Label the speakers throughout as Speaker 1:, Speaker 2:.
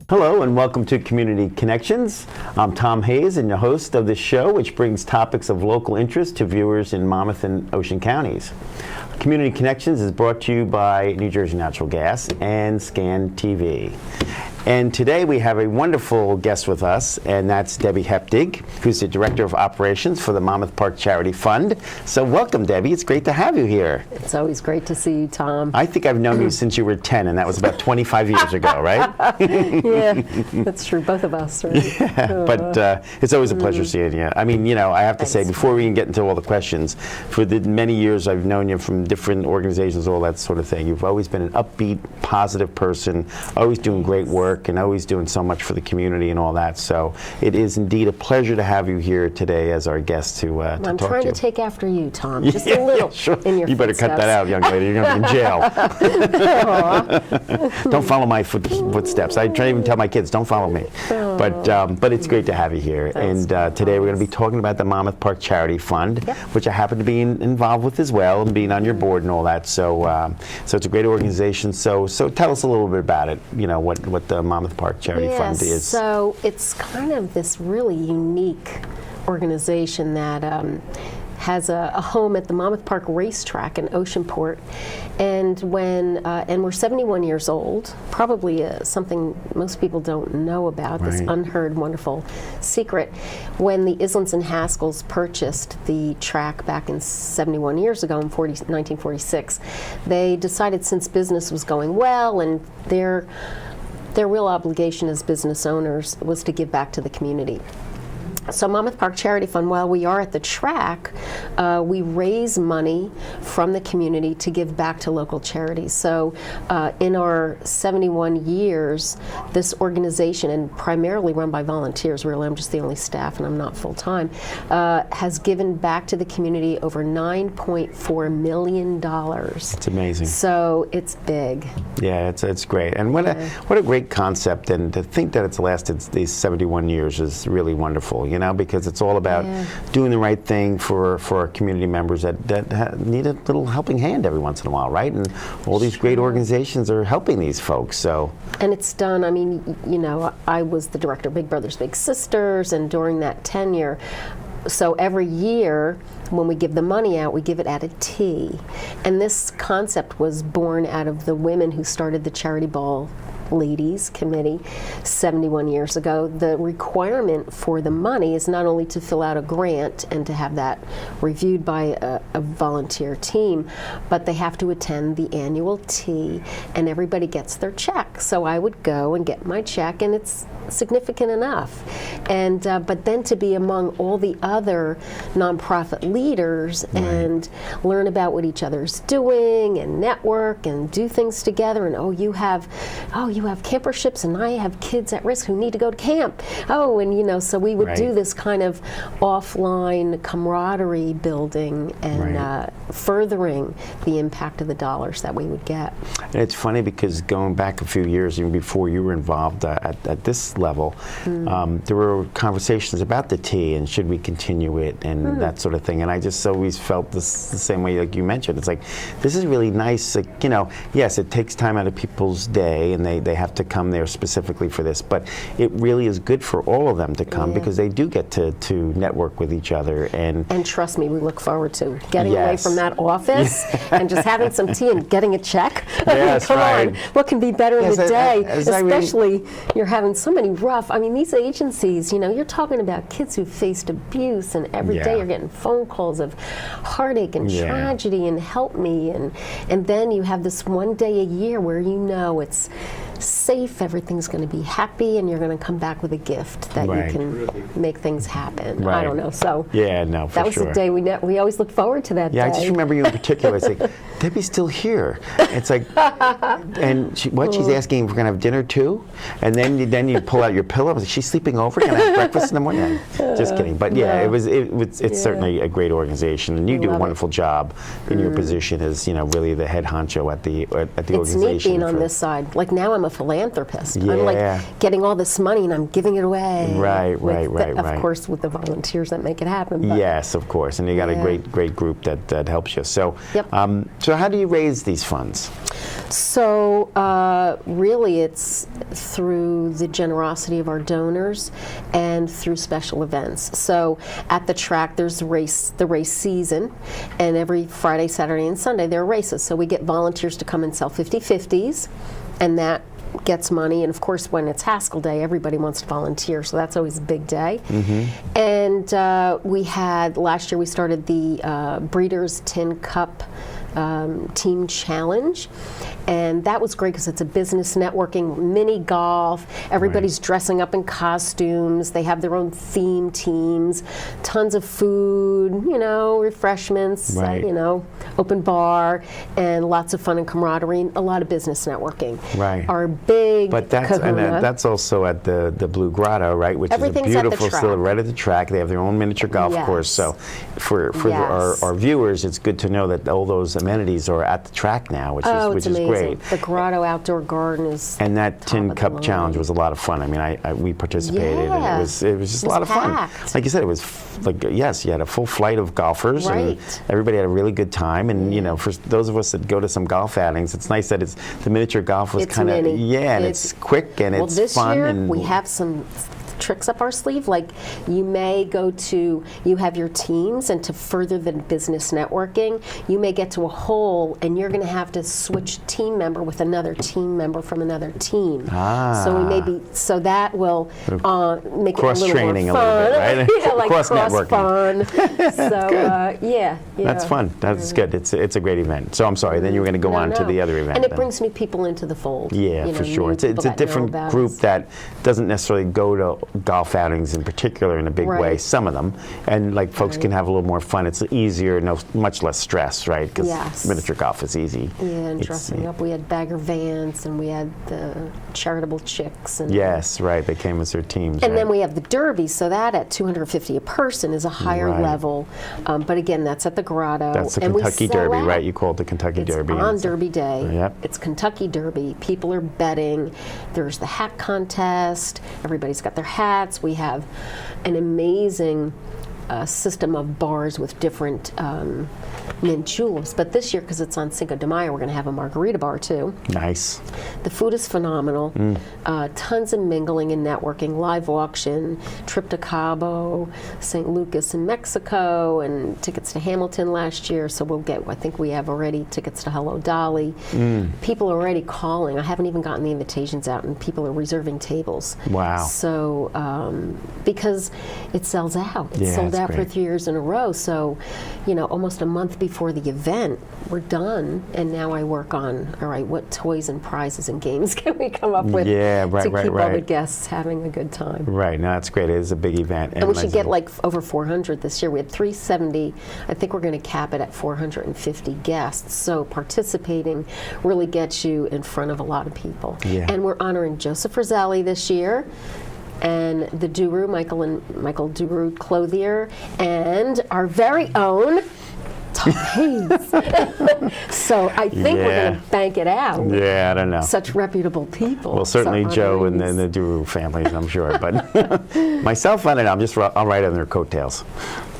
Speaker 1: Hello and welcome to Community Connections. I'm Tom Hayes and your host of this show, which brings topics of local interest to viewers in Monmouth and Ocean counties. Community Connections is brought to you by New Jersey Natural Gas and Scan TV. And today we have a wonderful guest with us, and that's Debi Heptig, who's the Director of Operations for the Monmouth Park Charity Fund. So welcome, Debi. It's great to have you here.
Speaker 2: It's always great to see you, Tom.
Speaker 1: I think I've known you since you were 10, and that was about 25 years ago, right?
Speaker 2: Yeah, that's true. Both of us, right?
Speaker 1: Yeah, but it's always a pleasure seeing you. I mean, you know, I have to say, before we can get into all the questions, for the many years I've known you from different organizations, all that sort of thing, you've always been an upbeat, positive person, always doing great work, and always doing so much for the community and all that. So it is indeed a pleasure to have you here today as our guest to talk to you.
Speaker 2: I'm trying to take after you, Tom. Just a little
Speaker 1: sure.
Speaker 2: in your
Speaker 1: You better
Speaker 2: footsteps.
Speaker 1: cut that out, young lady. You're going to be in jail. Don't follow my footsteps. I try to even tell my kids, don't follow me. But it's great to have you here. And today we're going to be talking about the Monmouth Park Charity Fund, which I happen to be involved with as well, and being on your board and all that. So it's a great organization. So tell us a little bit about it. You know what the Monmouth Park Charity Fund is.
Speaker 2: So it's kind of this really unique organization that has a home at the Monmouth Park Racetrack in Oceanport, and we're 71 years old. Probably something most people don't know about, this unheard wonderful secret. When the Islands and Haskells purchased the track back in 71 years ago, in 1946, they decided, since business was going well and their real obligation as business owners was to give back to the community. So Monmouth Park Charity Fund, while we are at the track, we raise money from the community to give back to local charities. So in our 71 years, this organization, and primarily run by volunteers, really I'm just the only staff and I'm not full-time, has given back to the community over $9.4 million.
Speaker 1: It's amazing.
Speaker 2: So it's big.
Speaker 1: Yeah, it's great. And what a great concept, and to think that it's lasted these 71 years is really wonderful. You know, because it's all about doing the right thing for our community members that need a little helping hand every once in a while, right? And all these great organizations are helping these folks. So.
Speaker 2: And it's done. I mean, you know, I was the director of Big Brothers Big Sisters, and during that tenure, so every year when we give the money out, we give it at a tea. And this concept was born out of the women who started the Charity Ball Ladies Committee 71 years ago. The requirement for the money is not only to fill out a grant and to have that reviewed by a volunteer team, but they have to attend the annual tea, and everybody gets their check. So I would go and get my check, and it's significant enough. And but then to be among all the other nonprofit leaders and learn about what each other's doing and network and do things together, and you have camper ships, and I have kids at risk who need to go to camp. And you know, so we would do this kind of offline camaraderie building and furthering the impact of the dollars that we would get.
Speaker 1: And it's funny because going back a few years, even before you were involved at this level, there were conversations about the tea and should we continue it and that sort of thing. And I just always felt the same way, like you mentioned. It's like, this is really nice. Like, you know, yes, it takes time out of people's day, and they have to come there specifically for this, but it really is good for all of them to come because they do get to network with each other. And
Speaker 2: trust me, we look forward to getting away from that office and just having some tea and getting a check.
Speaker 1: Yes,
Speaker 2: Come on, what can be better in the day? Especially you're having so many these agencies, you know, you're talking about kids who've faced abuse, and every day you're getting phone calls of heartache and tragedy and help me, and then you have this one day a year where you know it's safe, everything's going to be happy, and you're going to come back with a gift that you can make things happen. I don't know. So that was the day we always look forward to that day.
Speaker 1: I just remember you in particular. It's like, Debbie's still here. It's like, and she's asking if we're going to have dinner too, and then you pull out your pillow. I was like, she's sleeping over. Can I have breakfast in the morning? Just kidding. But it's certainly a great organization, and you do a wonderful job in your position as, you know, really the head honcho at the organization.
Speaker 2: It's neat being on this side. Like now I'm a philanthropist. I'm like getting all this money and I'm giving it away.
Speaker 1: Right.
Speaker 2: Of course, with the volunteers that make it happen.
Speaker 1: Yes, of course, and you got a great group that helps you. So, So how do you raise these funds?
Speaker 2: So really it's through the generosity of our donors and through special events. So at the track there's the race season, and every Friday, Saturday, and Sunday there are races. So we get volunteers to come and sell 50/50s, and that gets money. And of course when it's Haskell Day, everybody wants to volunteer, so that's always a big day. And we had, last year we started the Breeders' Tin Cup Team Challenge, and that was great because it's a business networking, mini golf, everybody's dressing up in costumes, they have their own theme teams, tons of food, you know, refreshments, you know, open bar, and lots of fun and camaraderie, and a lot of business networking. Our big
Speaker 1: But that's also at the Blue Grotto, right, which is a beautiful facility right at the track. They have their own miniature golf course, so for our viewers, it's good to know that all those amenities are at the track now, which is great.
Speaker 2: The Grotto Outdoor Garden is
Speaker 1: and that Tin Cup Challenge was a lot of fun. I mean, we participated, and it was just a lot of fun. Like you said, it was yes, you had a full flight of golfers, and everybody had a really good time. And you know, for those of us that go to some golf outings, it's nice that the miniature golf was kind of and it's quick and it's
Speaker 2: this
Speaker 1: fun.
Speaker 2: Year,
Speaker 1: and
Speaker 2: we have some tricks up our sleeve. Like you may you have your teams, and to further the business networking, you may get to a hole and you're going to have to switch team member with another team member from another team. So that will make it a little more fun.
Speaker 1: Right?
Speaker 2: Yeah, like cross fun.
Speaker 1: So that's fun. That's good. It's a great event. So I'm sorry. Then you were going to go on to the other event.
Speaker 2: And it brings new people into the fold.
Speaker 1: Yeah, for sure. It's a different group that doesn't necessarily go to golf outings in particular in a big way, some of them, and like folks can have a little more fun. It's easier, much less stress, right? Because miniature golf is easy.
Speaker 2: Yeah, and dressing up. We had Bagger Vance, and we had the Charitable Chicks. And
Speaker 1: they came as their teams.
Speaker 2: And then we have the Derby, so that at $250 a person is a higher level. But again, that's at the Grotto.
Speaker 1: That's the Kentucky Derby, right? You call it the Kentucky Derby.
Speaker 2: On Derby Day.
Speaker 1: Yep.
Speaker 2: It's Kentucky Derby. People are betting. There's the hat contest. Everybody's got their hats. We have an amazing system of bars with different mint juleps. But this year, because it's on Cinco de Mayo, we're going to have a margarita bar too.
Speaker 1: Nice.
Speaker 2: The food is phenomenal. Tons of mingling and networking, live auction, trip to Cabo, St. Lucas in Mexico, and tickets to Hamilton last year. So we'll get, I think we have already tickets to Hello Dolly. People are already calling. I haven't even gotten the invitations out, and people are reserving tables.
Speaker 1: Wow.
Speaker 2: So because it sells out. It's sold out for 3 years in a row. So, you know, almost a month before the event, we're done, and now I work on, all right, what toys and prizes and games can we come up with to keep all the guests having a good time. Right, no, that's great. It is a big event. And we should get like over 400 this year. We had 370. I think we're going to cap it at 450 guests. So participating really gets you in front of a lot of people. And we're honoring Joseph Roselli this year, and the Duru, Michael Duru Clothier, and our very own Tom Hayes. So I think we're going to bank it out. Yeah, I don't know. Such reputable people. Well, certainly Joe and the Duru families, I'm sure. But myself, I don't know. I'll ride on their coattails.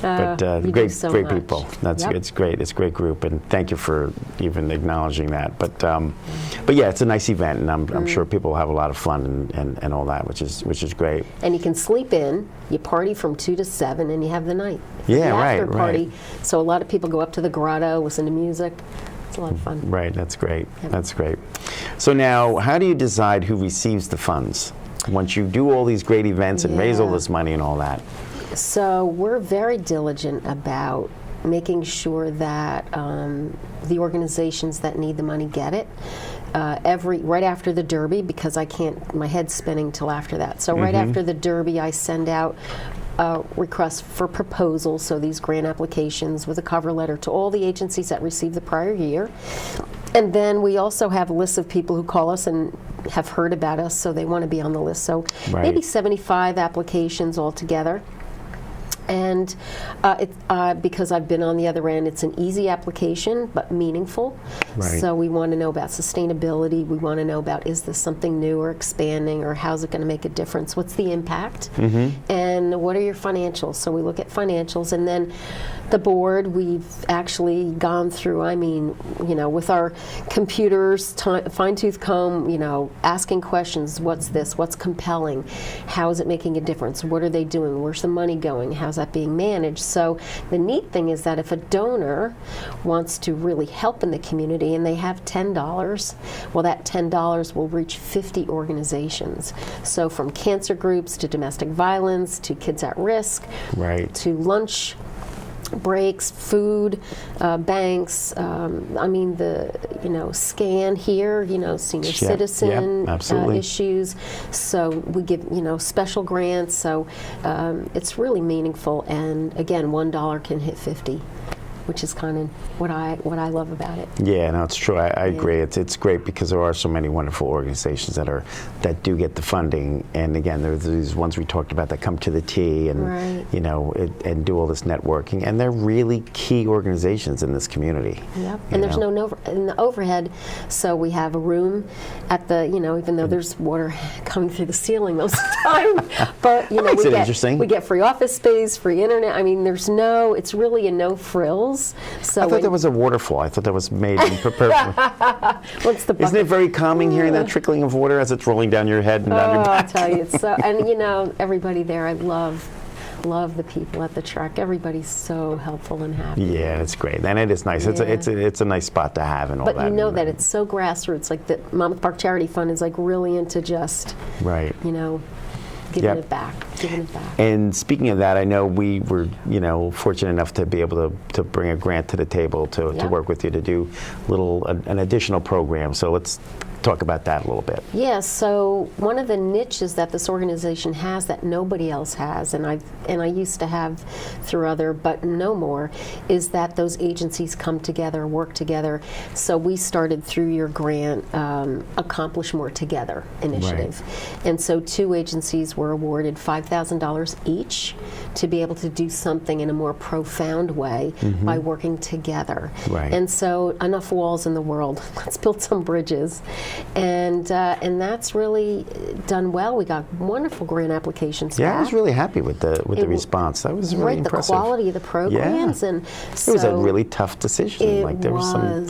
Speaker 2: But great people. It's great. It's a great group, and thank you for even acknowledging that. But yeah, it's a nice event, and I'm sure people will have a lot of fun and all that, which is great. And you can sleep in. You party from 2 to 7, and you have the night. Yeah, right. After party. So a lot of people go up to the Grotto, listen to music. It's a lot of fun. Right. That's great. Yep. That's great. So now, how do you decide who receives the funds once you do all these great events and raise all this money and all that? So we're very diligent about making sure that the organizations that need the money get it. Right after the Derby, because my head's spinning till after that. So right after the Derby, I send out requests for proposals, so these grant applications with a cover letter to all the agencies that received the prior year. And then we also have lists of people who call us and have heard about us, so they want to be on the list. So maybe 75 applications altogether. And because I've been on the other end, it's an easy application, but meaningful.
Speaker 1: Right.
Speaker 2: So we want to know about sustainability. We want to know about, is this something new or expanding, or how's it going to make a difference? What's the impact? And what are your financials? So we look at financials, and then the board, we've actually gone through, I mean, with our computers, fine-tooth comb, asking questions. What's this? What's compelling? How is it making a difference? What are they doing? Where's the money going? How's that being managed? So the neat thing is that if a donor wants to really help in the community and they have $10, well, that $10 will reach 50 organizations. So from cancer groups to domestic violence to kids at risk,
Speaker 1: Right.
Speaker 2: to lunch breaks, food banks. I mean, scan here, senior citizen issues. So we give, special grants. So it's really meaningful. And again, $1 can hit 50. Which is kind of what I love about it.
Speaker 1: Yeah, no, it's true. I agree. It's great because there are so many wonderful organizations that do get the funding, and again, there's these ones we talked about that come to the T and and do all this networking, and they're really key organizations in this community.
Speaker 2: Yep. And there's no in the overhead, so we have a room at the even though there's water coming through the ceiling most of the time, but we get free office space, free internet. I mean, it's really a no frills. So
Speaker 1: I thought that was a waterfall. I thought that was made and prepared.
Speaker 2: What's the bucket?
Speaker 1: Isn't it very calming hearing that trickling of water as it's rolling down your head and down your back?
Speaker 2: I'll tell you, it's so. And everybody there, I love the people at the track. Everybody's so helpful and happy.
Speaker 1: Yeah, it's great, and it is nice.
Speaker 2: Yeah.
Speaker 1: It's a nice spot to have and all that.
Speaker 2: But that it's so grassroots. Like the Monmouth Park Charity Fund is like really into just giving it back.
Speaker 1: And speaking of that, I know we were, fortunate enough to be able to bring a grant to the table to work with you to do an additional program. So let's talk about that a little bit.
Speaker 2: Yeah, so one of the niches that this organization has that nobody else has, and I used to have through other, but no more, is that those agencies come together, work together. So we started through your grant, Accomplish More Together initiative. Right. And so 2 agencies were awarded $5,000 each to be able to do something in a more profound way by working together.
Speaker 1: Right.
Speaker 2: And so enough walls in the world, let's build some bridges. And that's really done well. We got wonderful grant applications back.
Speaker 1: I was really happy with the response. That was really impressive.
Speaker 2: The quality of the programs, and
Speaker 1: it was a really tough decision. There was some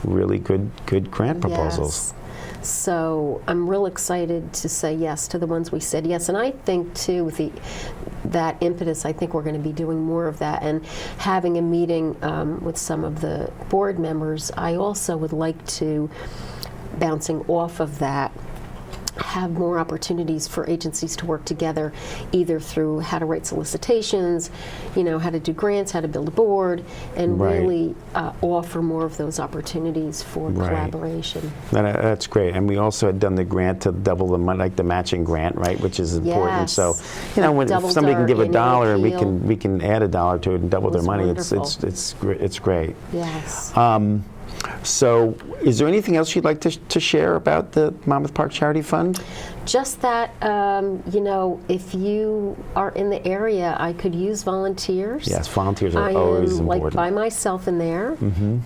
Speaker 1: really good grant proposals.
Speaker 2: Yes. So I'm real excited to say yes to the ones we said yes, and I think too with that impetus, I think we're going to be doing more of that and having a meeting with some of the board members. I also would like to, bouncing off of that, have more opportunities for agencies to work together, either through how to write solicitations, how to do grants, how to build a board, and really offer more of those opportunities for collaboration.
Speaker 1: That's great. And we also had done the grant to double the money, like the matching grant, right, which is important.
Speaker 2: Yes.
Speaker 1: So, when if somebody can give $1 and we can add $1 to it and double their money, it's great.
Speaker 2: Yes.
Speaker 1: So, is there anything else you'd like to share about the Monmouth Park Charity Fund?
Speaker 2: Just that, if you are in the area, I could use volunteers.
Speaker 1: Yes, volunteers are always important.
Speaker 2: I am by myself in there,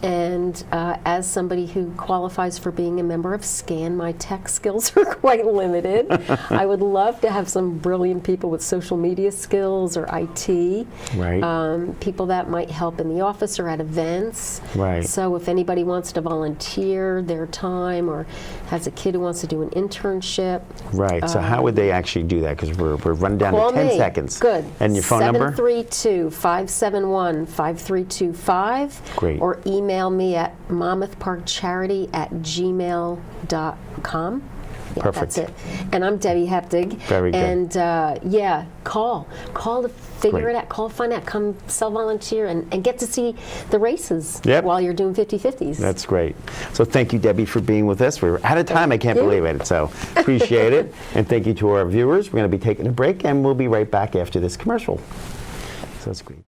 Speaker 2: and as somebody who qualifies for being a member of SCAN, my tech skills are quite limited. I would love to have some brilliant people with social media skills or IT.
Speaker 1: Right.
Speaker 2: People that might help in the office or at events.
Speaker 1: Right.
Speaker 2: So if anybody wants to volunteer their time or has a kid who wants to do an internship.
Speaker 1: Right. So how would they actually do that? Because we're running down to 10 seconds.
Speaker 2: Good.
Speaker 1: And your phone number?
Speaker 2: 732-571-5325.
Speaker 1: Great.
Speaker 2: Or email me at monmouthparkcharity@gmail.com. Yeah,
Speaker 1: Perfect.
Speaker 2: That's it. And I'm Debi Heptig.
Speaker 1: Very good.
Speaker 2: And call to figure it out. Call, find out, come self-volunteer and get to see the races while you're doing 50-50s.
Speaker 1: That's great. So thank you, Debi, for being with us. We're out of time. I can't believe it. So appreciate it. And thank you to our viewers. We're going to be taking a break, and we'll be right back after this commercial. So that's great.